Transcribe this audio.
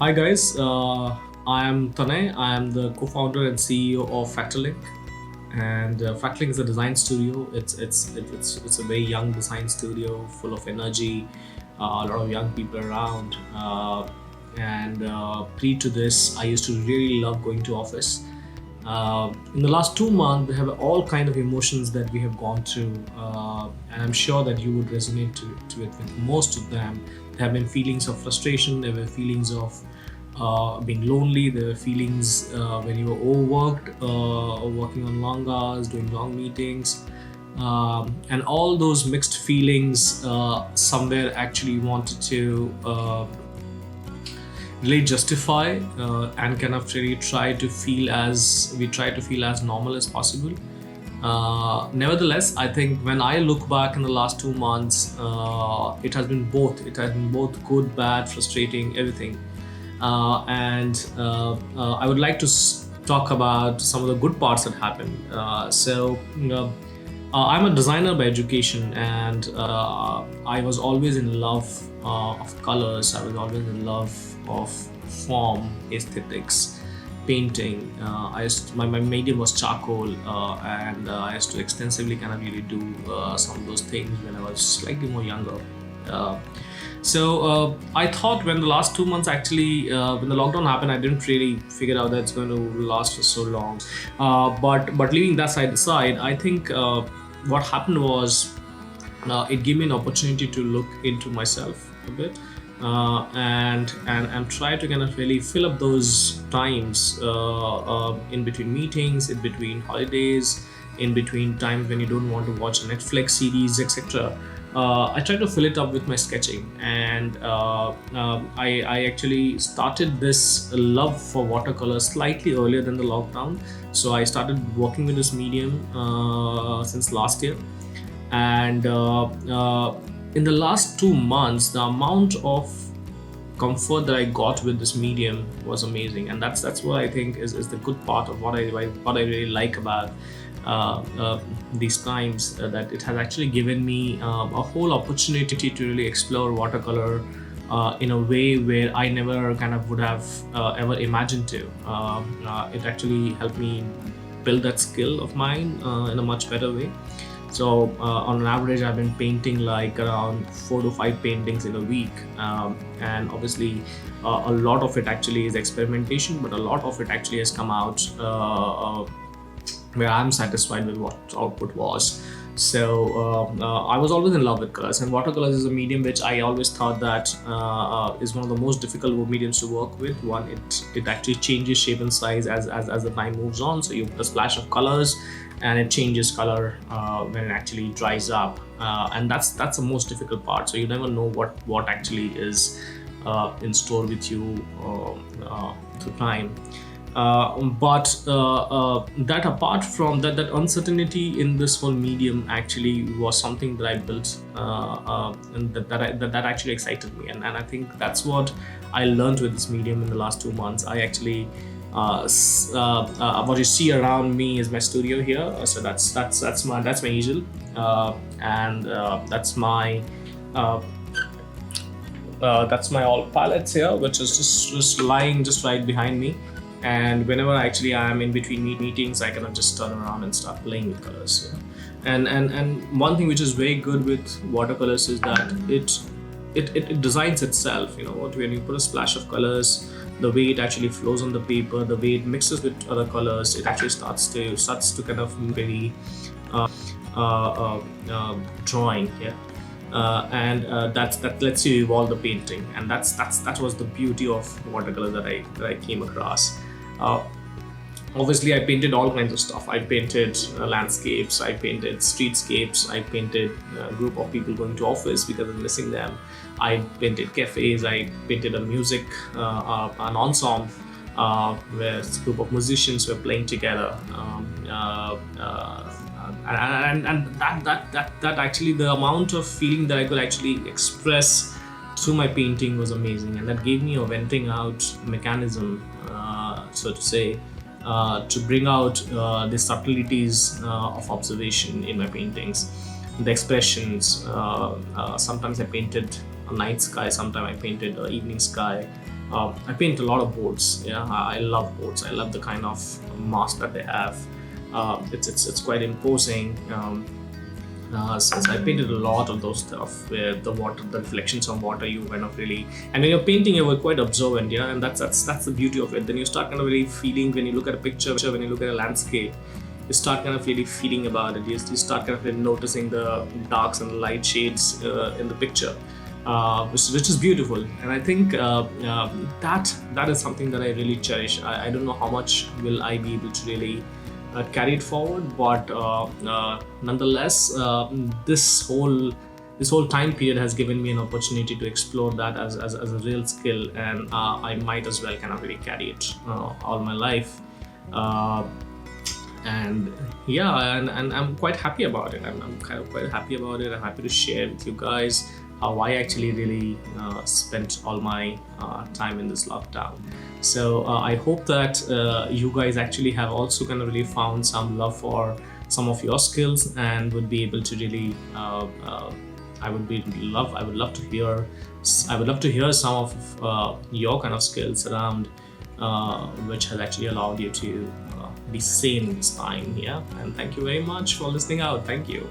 Hi guys, I am Tanay. I am the co-founder and CEO of Fractal, and Fractal is a design studio. It's a very young design studio, full of energy, a lot of young people around. And Pre to this, I used to really love going to office. In the last 2 months, we have all kind of emotions that we have gone through, and I'm sure that you would resonate to it with most of them. There have been feelings of frustration. There were feelings of being lonely. There were feelings when you were overworked, working on long hours, doing long meetings, and all those mixed feelings somewhere actually wanted to really justify and kind of really try to feel as normal as possible. Nevertheless, I think when I look back in the last 2 months, it has been both. It has been both good, bad, frustrating, everything. And I would like to talk about some of the good parts that happened. I'm a designer by education, and I was always in love of colors. I was always in love of form, aesthetics, painting. My medium was charcoal, and I used to extensively kind of really do some of those things when I was slightly more younger. Uh, I thought when the last 2 months actually, when the lockdown happened, I didn't really figure out that it's going to last for so long. But leaving that side aside, I think what happened was it gave me an opportunity to look into myself a bit, and try to kind of really fill up those times in between meetings, in between holidays, in between times when you don't want to watch a Netflix series, etc. I try to fill it up with my sketching, and I actually started this love for watercolor slightly earlier than the lockdown. So I started working with this medium since last year, and in the last 2 months, the amount of comfort that I got with this medium was amazing, and that's what I think is the good part of what I really like about these times, that it has actually given me a whole opportunity to really explore watercolor in a way where I never kind of would have ever imagined to. It actually helped me build that skill of mine in a much better way. So on an average, I've been painting like around 4 to 5 paintings in a week, and obviously a lot of it actually is experimentation, but a lot of it actually has come out where I'm satisfied with what output was. I was always in love with colors, and watercolors is a medium which I always thought that is one of the most difficult mediums to work with. One, it actually changes shape and size as the time moves on. So you put a splash of colors, and it changes color when it actually dries up, and that's the most difficult part. So you never know what actually is in store with you through time. But that apart from that uncertainty in this whole medium actually was something that I built, and that actually excited me, and I think that's what I learned with this medium in the last 2 months. I actually what you see around me is my studio here. So that's my easel, and uh, that's my all palettes here, which is just lying just right behind me. And whenever actually I am in between meetings, I cannot just turn around and start playing with colors. Yeah. And one thing which is very good with watercolors is that it designs itself. You know what? When you put a splash of colors, the way it actually flows on the paper, the way it mixes with other colors, it actually starts to kind of very drawing. Yeah. And that lets you evolve the painting, and that was the beauty of watercolor that I came across. uh, Obviously, I painted all kinds of stuff. I painted landscapes, I painted streetscapes, I painted a group of people going to office because I'm missing them. I painted cafes, I painted a music an ensemble where a group of musicians were playing together. And that actually, the amount of feeling that I could actually express through my painting was amazing, and that gave me a venting out mechanism, so to say, to bring out the subtleties of observation in my paintings, the expressions. Sometimes I painted a night sky, sometimes I painted an evening sky, I paint a lot of boards. Yeah, I love boards. I love the kind of mask that they have. It's quite imposing. Since I painted a lot of those stuff where the water, the reflections on water, you kind of really, and when you're painting, you were quite observant, yeah, and that's the beauty of it. Then you start kind of really feeling when you look at a picture, when you look at a landscape, you start kind of really feeling about it. You start kind of really noticing the darks and the light shades in the picture, which is beautiful. And I think that is something that I really cherish. I don't know how much will I be able to really carry it forward, but nonetheless, this whole time period has given me an opportunity to explore that as a real skill, and I might as well kind of really carry it all my life. Uh, and yeah, and I'm quite happy about it. I'm kind of quite happy about it. I'm happy to share with you guys how I actually really spent all my time in this lockdown. So I hope that you guys actually have also kind of really found some love for some of your skills and would be able to really I would love to hear some of your kind of skills around which has actually allowed you to be sane this time. Yeah, and thank you very much for listening out. Thank you.